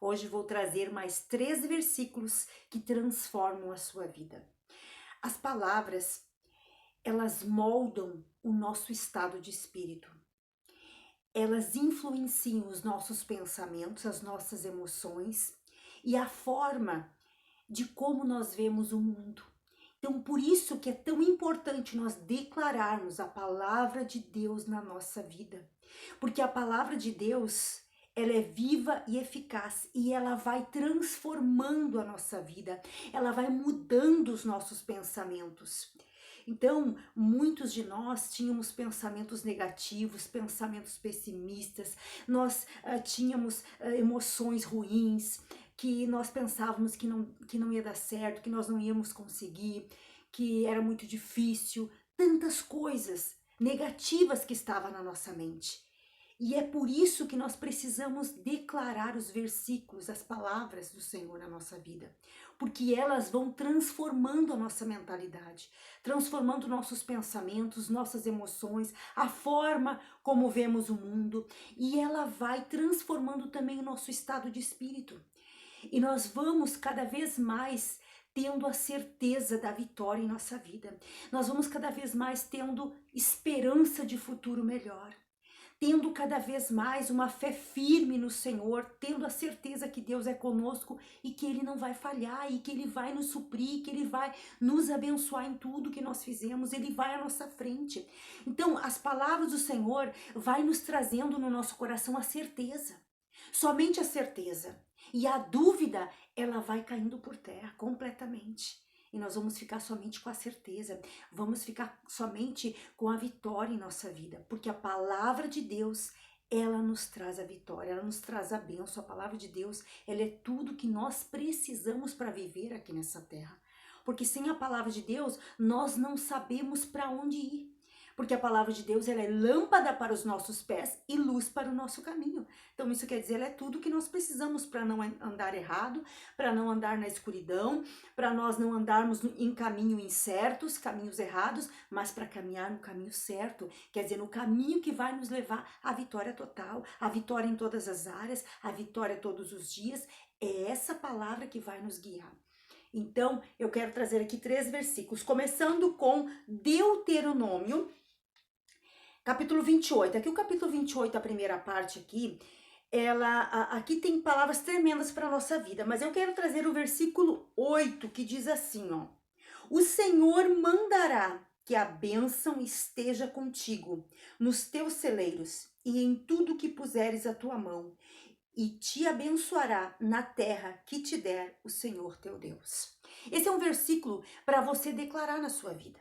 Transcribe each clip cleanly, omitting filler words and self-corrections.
Hoje vou trazer mais 3 versículos que transformam a sua vida. As palavras, elas moldam o nosso estado de espírito. Elas influenciam os nossos pensamentos, as nossas emoções e a forma de como nós vemos o mundo. Então, por isso que é tão importante nós declararmos a palavra de Deus na nossa vida. Porque a palavra de Deus, ela é viva e eficaz e ela vai transformando a nossa vida, ela vai mudando os nossos pensamentos. Então, muitos de nós tínhamos pensamentos negativos, pensamentos pessimistas, nós tínhamos emoções ruins, que nós pensávamos que não ia dar certo, que nós não íamos conseguir, que era muito difícil, tantas coisas negativas que estavam na nossa mente. E é por isso que nós precisamos declarar os versículos, as palavras do Senhor na nossa vida, porque elas vão transformando a nossa mentalidade, transformando nossos pensamentos, nossas emoções, a forma como vemos o mundo, e ela vai transformando também o nosso estado de espírito. E nós vamos cada vez mais tendo a certeza da vitória em nossa vida. Nós vamos cada vez mais tendo esperança de futuro melhor, tendo cada vez mais uma fé firme no Senhor, tendo a certeza que Deus é conosco e que Ele não vai falhar, e que Ele vai nos suprir, que Ele vai nos abençoar em tudo que nós fizemos, Ele vai à nossa frente. Então, as palavras do Senhor vai nos trazendo no nosso coração a certeza, somente a certeza. E a dúvida, ela vai caindo por terra completamente. E nós vamos ficar somente com a certeza, vamos ficar somente com a vitória em nossa vida, porque a palavra de Deus, ela nos traz a vitória, ela nos traz a bênção. A palavra de Deus, ela é tudo que nós precisamos para viver aqui nessa terra. Porque sem a palavra de Deus, nós não sabemos para onde ir. Porque a palavra de Deus, ela é lâmpada para os nossos pés e luz para o nosso caminho. Então isso quer dizer, ela é tudo que nós precisamos para não andar errado, para não andar na escuridão, para nós não andarmos em caminho incertos, caminhos errados, mas para caminhar no caminho certo, quer dizer, no caminho que vai nos levar à vitória total, à vitória em todas as áreas, à vitória todos os dias. É essa palavra que vai nos guiar. Então, eu quero trazer aqui 3 versículos, começando com Deuteronômio, capítulo 28. Aqui o capítulo 28, a primeira parte aqui, aqui tem palavras tremendas para a nossa vida, mas eu quero trazer o versículo 8, que diz assim, ó: o Senhor mandará que a bênção esteja contigo nos teus celeiros e em tudo que puseres a tua mão, e te abençoará na terra que te der o Senhor teu Deus. Esse é um versículo para você declarar na sua vida,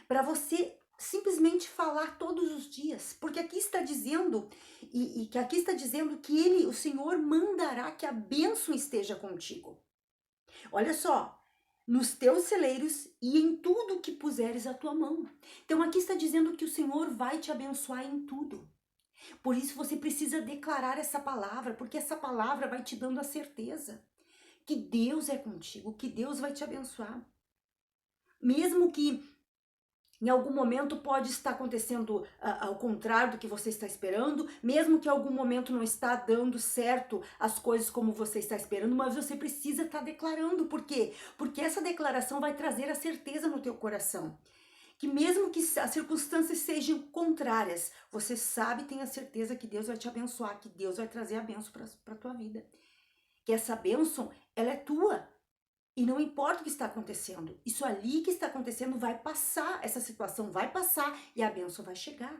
para você simplesmente falar todos os dias, porque aqui está dizendo, e que aqui está dizendo que o Senhor mandará que a bênção esteja contigo. Olha só, nos teus celeiros e em tudo que puseres a tua mão. Então aqui está dizendo que o Senhor vai te abençoar em tudo. Por isso você precisa declarar essa palavra, porque essa palavra vai te dando a certeza que Deus é contigo, que Deus vai te abençoar. Mesmo que em algum momento pode estar acontecendo ao contrário do que você está esperando, mesmo que em algum momento não está dando certo as coisas como você está esperando, mas você precisa estar declarando. Por quê? Porque essa declaração vai trazer a certeza no teu coração. Que mesmo que as circunstâncias sejam contrárias, você sabe, tem a certeza que Deus vai te abençoar, que Deus vai trazer a bênção para a tua vida. Que essa bênção, ela é tua. E não importa o que está acontecendo, isso ali que está acontecendo vai passar, essa situação vai passar e a bênção vai chegar.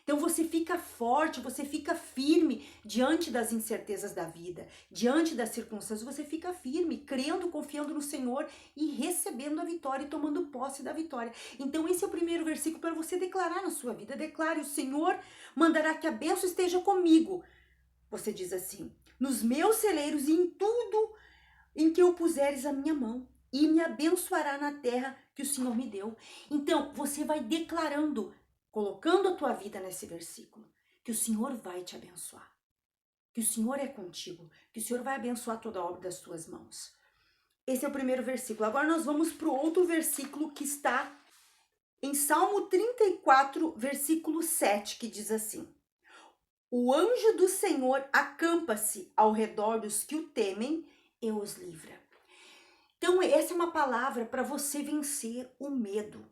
Então você fica forte, você fica firme diante das incertezas da vida, diante das circunstâncias, você fica firme, crendo, confiando no Senhor e recebendo a vitória e tomando posse da vitória. Então esse é o primeiro versículo para você declarar na sua vida. Declare: o Senhor mandará que a bênção esteja comigo. Você diz assim: nos meus celeiros e em tudo em que eu puseres a minha mão, e me abençoará na terra que o Senhor me deu. Então, você vai declarando, colocando a tua vida nesse versículo, que o Senhor vai te abençoar, que o Senhor é contigo, que o Senhor vai abençoar toda a obra das tuas mãos. Esse é o primeiro versículo. Agora nós vamos para o outro versículo que está em Salmo 34, versículo 7, que diz assim: O anjo do Senhor acampa-se ao redor dos que o temem e os livra. Então, essa é uma palavra para você vencer o medo.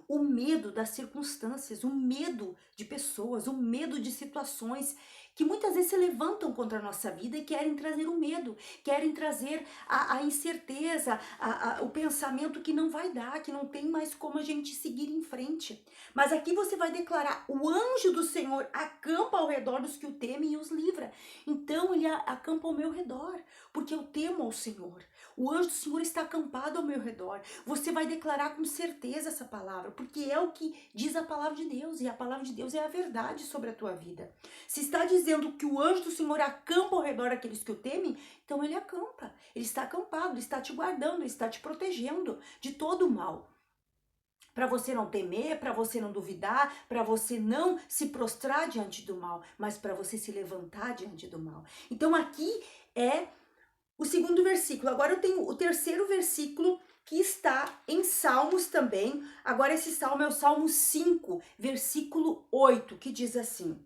O medo das circunstâncias, o medo de pessoas, o medo de situações que muitas vezes se levantam contra a nossa vida e querem trazer o medo, querem trazer a incerteza, o pensamento que não vai dar, que não tem mais como a gente seguir em frente. Mas aqui você vai declarar: o anjo do Senhor acampa ao redor dos que o temem e os livra. Então ele acampa ao meu redor, porque eu temo ao Senhor. O anjo do Senhor está acampado ao meu redor. Você vai declarar com certeza essa palavra, porque é o que diz a palavra de Deus, e a palavra de Deus é a verdade sobre a tua vida. Se está dizendo que o anjo do Senhor acampa ao redor daqueles que o temem, então ele acampa, ele está acampado, ele está te guardando, ele está te protegendo de todo o mal. Para você não temer, para você não duvidar, para você não se prostrar diante do mal, mas para você se levantar diante do mal. Então aqui é o segundo versículo. Agora eu tenho o terceiro versículo que está em Salmos também. Agora esse salmo é o Salmo 5, versículo 8, que diz assim: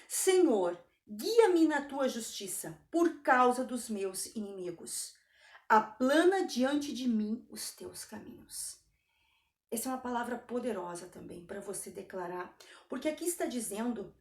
Senhor, guia-me na tua justiça por causa dos meus inimigos. Aplana diante de mim os teus caminhos. Essa é uma palavra poderosa também para você declarar, porque aqui está dizendo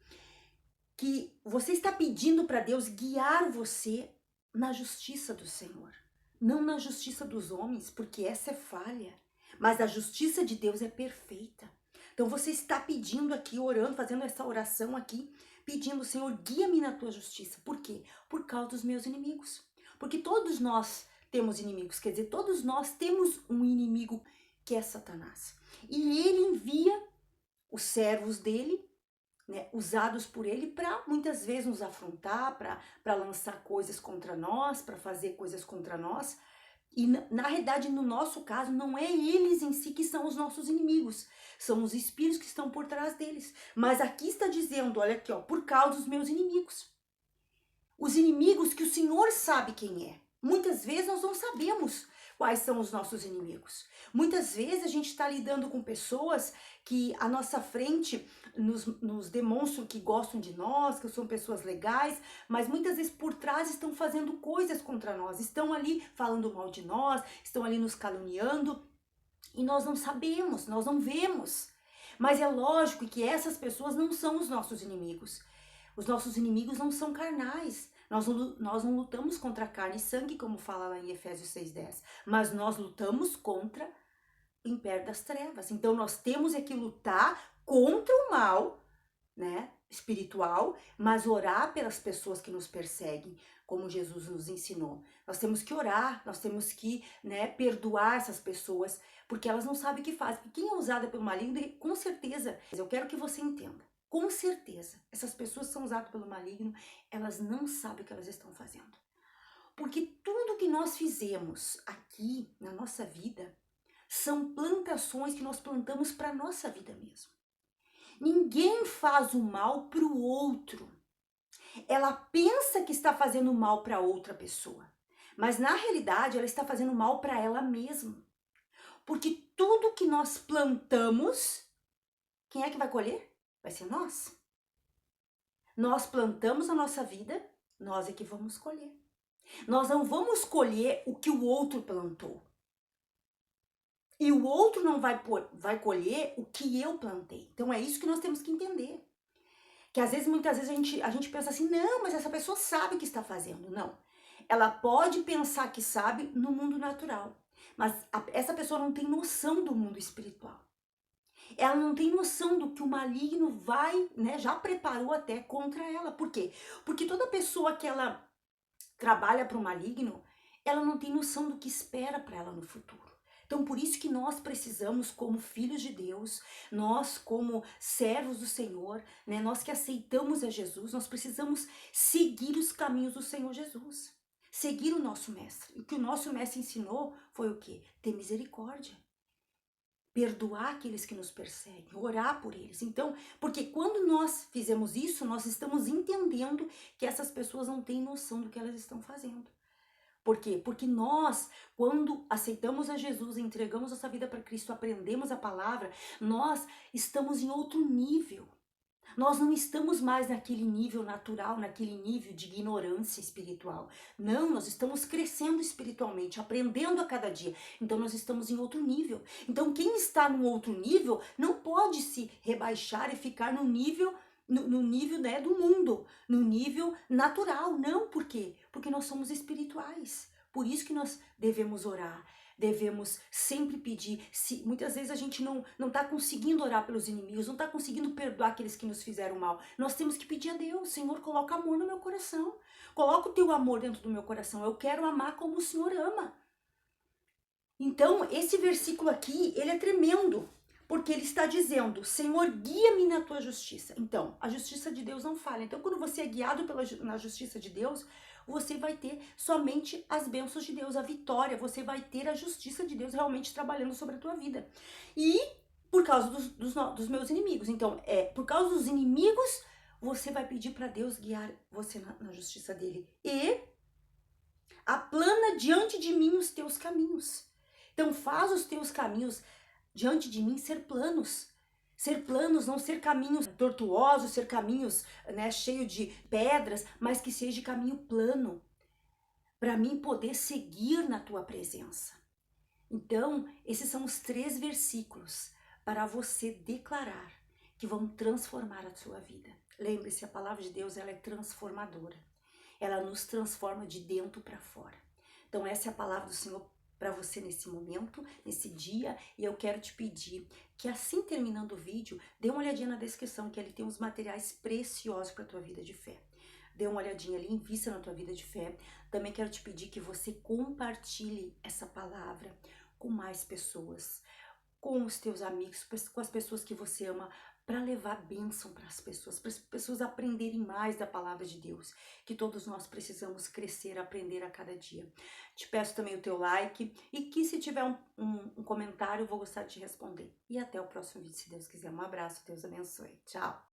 que você está pedindo para Deus guiar você na justiça do Senhor, não na justiça dos homens, porque essa é falha, mas a justiça de Deus é perfeita. Então você está pedindo aqui, orando, fazendo essa oração aqui, pedindo: Senhor, guia-me na tua justiça. Por quê? Por causa dos meus inimigos. Porque todos nós temos inimigos, quer dizer, todos nós temos um inimigo que é Satanás. E ele envia os servos dele, né, usados por ele para muitas vezes nos afrontar, para lançar coisas contra nós, para fazer coisas contra nós. E na realidade, no nosso caso, não é eles em si que são os nossos inimigos, são os espíritos que estão por trás deles. Mas aqui está dizendo, olha aqui, ó, por causa dos meus inimigos. Os inimigos que o Senhor sabe quem é. Muitas vezes nós não sabemos quais são os nossos inimigos. Muitas vezes a gente está lidando com pessoas que à nossa frente nos demonstram que gostam de nós, que são pessoas legais, mas muitas vezes por trás estão fazendo coisas contra nós, estão ali falando mal de nós, estão ali nos caluniando e nós não sabemos, nós não vemos. Mas é lógico que essas pessoas não são os nossos inimigos. Os nossos inimigos não são carnais. Nós não lutamos contra carne e sangue, como fala lá em Efésios 6,10. Mas nós lutamos contra o império das trevas. Então nós temos é que lutar contra o mal, né, espiritual, mas orar pelas pessoas que nos perseguem, como Jesus nos ensinou. Nós temos que orar, nós temos que, né, perdoar essas pessoas, porque elas não sabem o que fazem. Porque quem é usada pelo maligno, com certeza, eu quero que você entenda, com certeza, essas pessoas que são usadas pelo maligno, elas não sabem o que elas estão fazendo. Porque tudo que nós fizemos aqui na nossa vida são plantações que nós plantamos para a nossa vida mesmo. Ninguém faz o mal para o outro. Ela pensa que está fazendo mal para outra pessoa, mas na realidade ela está fazendo mal para ela mesma. Porque tudo que nós plantamos, quem é que vai colher? Vai ser nós. Nós plantamos a nossa vida, nós é que vamos colher. Nós não vamos colher o que o outro plantou. E o outro não vai colher o que eu plantei. Então é isso que nós temos que entender. Que às vezes, muitas vezes a gente pensa assim, não, mas essa pessoa sabe o que está fazendo. Não. Ela pode pensar que sabe no mundo natural. Mas essa pessoa não tem noção do mundo espiritual. Ela não tem noção do que o maligno vai, né, já preparou até contra ela. Por quê? Porque toda pessoa que ela trabalha para o maligno, ela não tem noção do que espera para ela no futuro. Então, por isso que nós precisamos, como filhos de Deus, nós como servos do Senhor, né, nós que aceitamos a Jesus, nós precisamos seguir os caminhos do Senhor Jesus. Seguir o nosso mestre. E o que o nosso mestre ensinou foi o quê? Ter misericórdia. Perdoar aqueles que nos perseguem, orar por eles. Então, porque quando nós fizemos isso, nós estamos entendendo que essas pessoas não têm noção do que elas estão fazendo. Por quê? Porque nós, quando aceitamos a Jesus, entregamos nossa vida para Cristo, aprendemos a palavra, nós estamos em outro nível. Nós não estamos mais naquele nível natural, naquele nível de ignorância espiritual. Não, nós estamos crescendo espiritualmente, aprendendo a cada dia. Então nós estamos em outro nível. Então quem está num outro nível não pode se rebaixar e ficar no nível né, do mundo, no nível natural. Não, por quê? Porque nós somos espirituais. Por isso que nós devemos orar. Devemos sempre pedir. Se muitas vezes a gente não está conseguindo orar pelos inimigos, não está conseguindo perdoar aqueles que nos fizeram mal, nós temos que pedir a Deus: Senhor, coloca amor no meu coração, coloca o teu amor dentro do meu coração, eu quero amar como o Senhor ama. Então, esse versículo aqui, ele é tremendo, porque ele está dizendo: Senhor, guia-me na tua justiça. Então, a justiça de Deus não falha. Então, quando você é guiado na justiça de Deus, você vai ter somente as bênçãos de Deus, a vitória. Você vai ter a justiça de Deus realmente trabalhando sobre a tua vida. E por causa dos meus inimigos. Então, por causa dos inimigos, você vai pedir para Deus guiar você na justiça dele. E aplana diante de mim os teus caminhos. Então, faz os teus caminhos diante de mim ser planos. Ser planos, não ser caminhos tortuosos, ser caminhos, né, cheios de pedras, mas que seja caminho plano, para mim poder seguir na tua presença. Então, esses são os 3 versículos para você declarar que vão transformar a sua vida. Lembre-se, a palavra de Deus, ela é transformadora. Ela nos transforma de dentro para fora. Então, essa é a palavra do Senhor para você nesse momento, nesse dia, e eu quero te pedir que, assim terminando o vídeo, dê uma olhadinha na descrição, que ali tem uns materiais preciosos para a tua vida de fé. Dê uma olhadinha ali, invista na tua vida de fé. Também quero te pedir que você compartilhe essa palavra com mais pessoas, com os teus amigos, com as pessoas que você ama, para levar bênção para as pessoas aprenderem mais da palavra de Deus, que todos nós precisamos crescer, aprender a cada dia. Te peço também o teu like e que, se tiver um comentário, eu vou gostar de te responder. E até o próximo vídeo, se Deus quiser. Um abraço, Deus abençoe. Tchau!